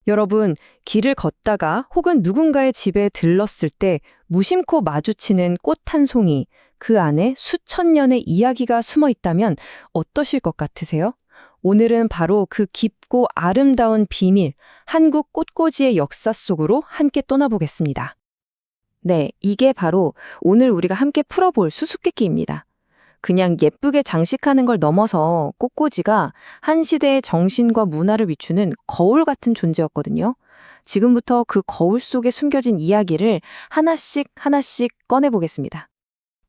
여러분, 길을 걷다가 혹은 누군가의 집에 들렀을 때 무심코 마주치는 꽃 한 송이, 그 안에 수천 년의 이야기가 숨어 있다면 어떠실 것 같으세요? 오늘은 바로 그 깊고 아름다운 비밀, 한국 꽃꽂이의 역사 속으로 함께 떠나보겠습니다. 네, 이게 바로 오늘 우리가 함께 풀어볼 수수께끼입니다. 그냥 예쁘게 장식하는 걸 넘어서 꽃꽂이가 한 시대의 정신과 문화를 비추는 거울 같은 존재였거든요. 지금부터 그 거울 속에 숨겨진 이야기를 하나씩 하나씩 꺼내보겠습니다.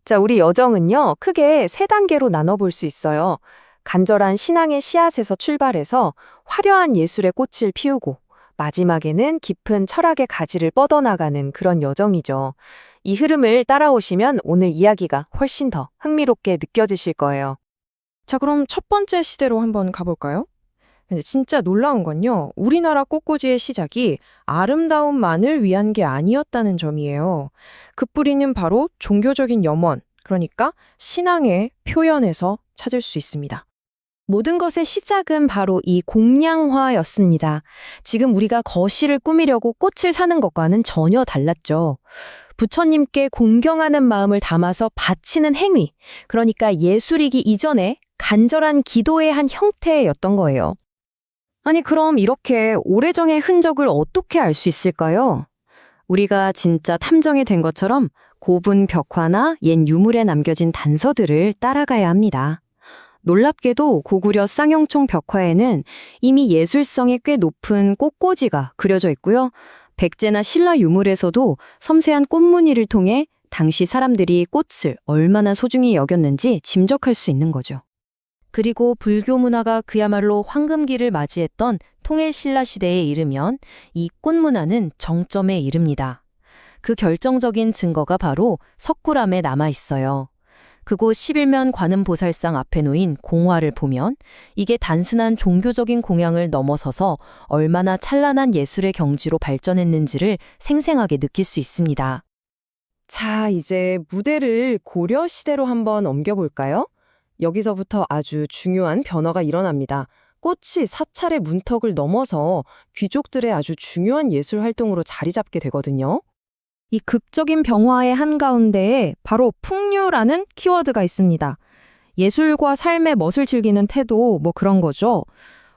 자, 우리 여정은요, 크게 세 단계로 나눠볼 수 있어요. 간절한 신앙의 씨앗에서 출발해서 화려한 예술의 꽃을 피우고, 마지막에는 깊은 철학의 가지를 뻗어나가는 그런 여정이죠. 이 흐름을 따라오시면 오늘 이야기가 훨씬 더 흥미롭게 느껴지실 거예요. 자, 그럼 첫 번째 시대로 한번 가볼까요? 근데 진짜 놀라운 건요, 우리나라 꽃꽂이의 시작이 아름다움만을 위한 게 아니었다는 점이에요. 그 뿌리는 바로 종교적인 염원, 그러니까 신앙의 표현에서 찾을 수 있습니다. 모든 것의 시작은 바로 이 공양화였습니다. 지금 우리가 거실을 꾸미려고 꽃을 사는 것과는 전혀 달랐죠. 부처님께 공경하는 마음을 담아서 바치는 행위, 그러니까 예술이기 이전에 간절한 기도의 한 형태였던 거예요. 아니, 그럼 이렇게 오래전의 흔적을 어떻게 알 수 있을까요? 우리가 진짜 탐정이 된 것처럼 고분 벽화나 옛 유물에 남겨진 단서들을 따라가야 합니다. 놀랍게도 고구려 쌍용총 벽화에는 이미 예술성이 꽤 높은 꽃꽂이가 그려져 있고요. 백제나 신라 유물에서도 섬세한 꽃무늬를 통해 당시 사람들이 꽃을 얼마나 소중히 여겼는지 짐작할 수 있는 거죠. 그리고 불교 문화가 그야말로 황금기를 맞이했던 통일신라 시대에 이르면 이 꽃문화는 정점에 이릅니다. 그 결정적인 증거가 바로 석굴암에 남아 있어요. 그곳 11면 관음보살상 앞에 놓인 공화를 보면 이게 단순한 종교적인 공양을 넘어서서 얼마나 찬란한 예술의 경지로 발전했는지를 생생하게 느낄 수 있습니다. 자, 이제 무대를 고려 시대로 한번 옮겨볼까요? 여기서부터 아주 중요한 변화가 일어납니다. 꽃이 사찰의 문턱을 넘어서 귀족들의 아주 중요한 예술 활동으로 자리 잡게 되거든요. 이 극적인 변화의 한가운데에 바로 풍류라는 키워드가 있습니다. 예술과 삶의 멋을 즐기는 태도, 뭐 그런 거죠.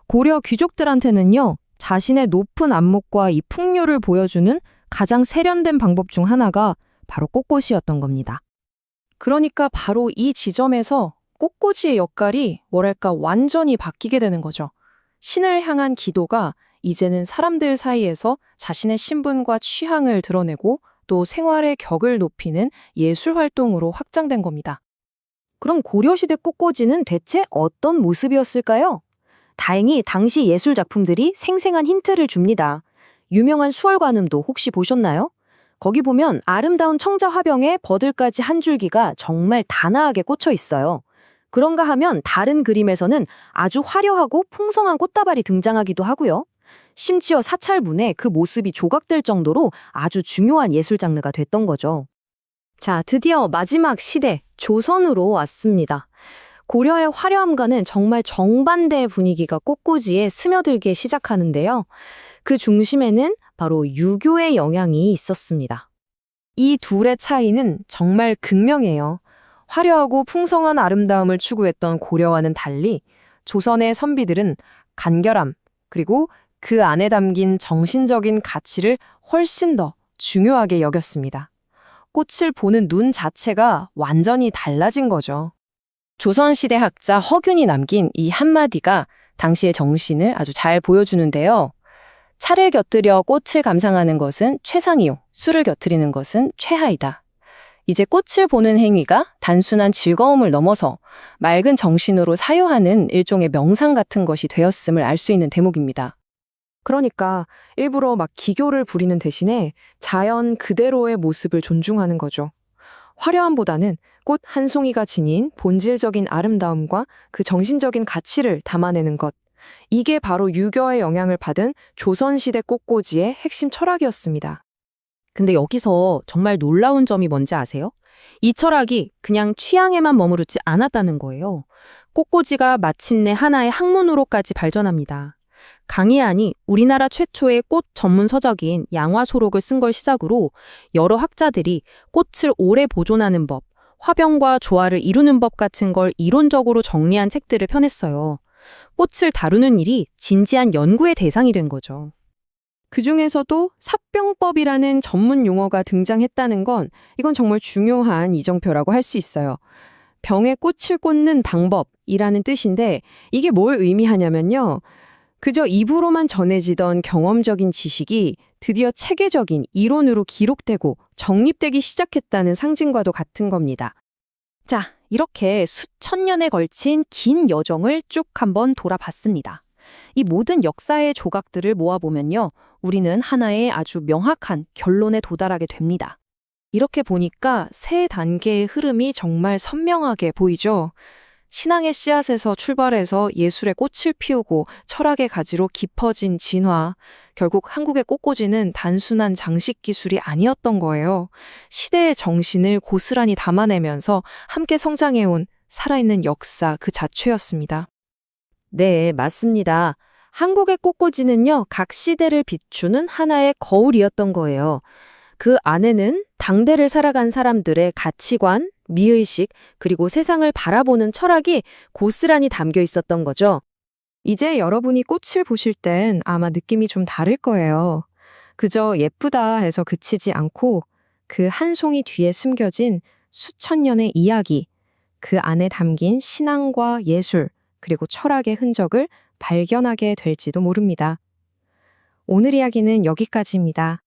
고려 귀족들한테는요, 자신의 높은 안목과 이 풍류를 보여주는 가장 세련된 방법 중 하나가 바로 꽃꽃이었던 겁니다. 그러니까 바로 이 지점에서 꽃꽂이의 역할이 뭐랄까 완전히 바뀌게 되는 거죠. 신을 향한 기도가 이제는 사람들 사이에서 자신의 신분과 취향을 드러내고 또 생활의 격을 높이는 예술 활동으로 확장된 겁니다. 그럼 고려시대 꽃꽂이는 대체 어떤 모습이었을까요? 다행히 당시 예술 작품들이 생생한 힌트를 줍니다. 유명한 수월관음도 혹시 보셨나요? 거기 보면 아름다운 청자 화병에 버들까지 한 줄기가 정말 단아하게 꽂혀 있어요. 그런가 하면 다른 그림에서는 아주 화려하고 풍성한 꽃다발이 등장하기도 하고요. 심지어 사찰문에 그 모습이 조각될 정도로 아주 중요한 예술 장르가 됐던 거죠. 자, 드디어 마지막 시대, 조선으로 왔습니다. 고려의 화려함과는 정말 정반대의 분위기가 꽃꽂이에 스며들기 시작하는데요. 그 중심에는 바로 유교의 영향이 있었습니다. 이 둘의 차이는 정말 극명해요. 화려하고 풍성한 아름다움을 추구했던 고려와는 달리 조선의 선비들은 간결함, 그리고 그 안에 담긴 정신적인 가치를 훨씬 더 중요하게 여겼습니다. 꽃을 보는 눈 자체가 완전히 달라진 거죠. 조선시대 학자 허균이 남긴 이 한마디가 당시의 정신을 아주 잘 보여주는데요. 차를 곁들여 꽃을 감상하는 것은 최상이요, 술을 곁들이는 것은 최하이다. 이제 꽃을 보는 행위가 단순한 즐거움을 넘어서 맑은 정신으로 사유하는 일종의 명상 같은 것이 되었음을 알 수 있는 대목입니다. 그러니까 일부러 막 기교를 부리는 대신에 자연 그대로의 모습을 존중하는 거죠. 화려함보다는 꽃 한 송이가 지닌 본질적인 아름다움과 그 정신적인 가치를 담아내는 것. 이게 바로 유교의 영향을 받은 조선시대 꽃꽂이의 핵심 철학이었습니다. 근데 여기서 정말 놀라운 점이 뭔지 아세요? 이 철학이 그냥 취향에만 머무르지 않았다는 거예요. 꽃꽂이가 마침내 하나의 학문으로까지 발전합니다. 강희안이 우리나라 최초의 꽃 전문 서적인 양화소록을 쓴 걸 시작으로 여러 학자들이 꽃을 오래 보존하는 법, 화병과 조화를 이루는 법 같은 걸 이론적으로 정리한 책들을 펴냈어요. 꽃을 다루는 일이 진지한 연구의 대상이 된 거죠. 그중에서도 삽병법이라는 전문 용어가 등장했다는 건 이건 정말 중요한 이정표라고 할 수 있어요. 병에 꽃을 꽂는 방법이라는 뜻인데 이게 뭘 의미하냐면요. 그저 입으로만 전해지던 경험적인 지식이 드디어 체계적인 이론으로 기록되고 정립되기 시작했다는 상징과도 같은 겁니다. 자, 이렇게 수천 년에 걸친 긴 여정을 쭉 한번 돌아봤습니다. 이 모든 역사의 조각들을 모아보면요. 우리는 하나의 아주 명확한 결론에 도달하게 됩니다. 이렇게 보니까 세 단계의 흐름이 정말 선명하게 보이죠. 신앙의 씨앗에서 출발해서 예술의 꽃을 피우고 철학의 가지로 깊어진 진화. 결국 한국의 꽃꽂이는 단순한 장식 기술이 아니었던 거예요. 시대의 정신을 고스란히 담아내면서 함께 성장해온 살아있는 역사 그 자체였습니다. 네, 맞습니다. 한국의 꽃꽂이는요, 각 시대를 비추는 하나의 거울이었던 거예요. 그 안에는 당대를 살아간 사람들의 가치관, 미의식, 그리고 세상을 바라보는 철학이 고스란히 담겨 있었던 거죠. 이제 여러분이 꽃을 보실 땐 아마 느낌이 좀 다를 거예요. 그저 예쁘다 해서 그치지 않고 그 한 송이 뒤에 숨겨진 수천 년의 이야기, 그 안에 담긴 신앙과 예술, 그리고 철학의 흔적을 발견하게 될지도 모릅니다. 오늘 이야기는 여기까지입니다.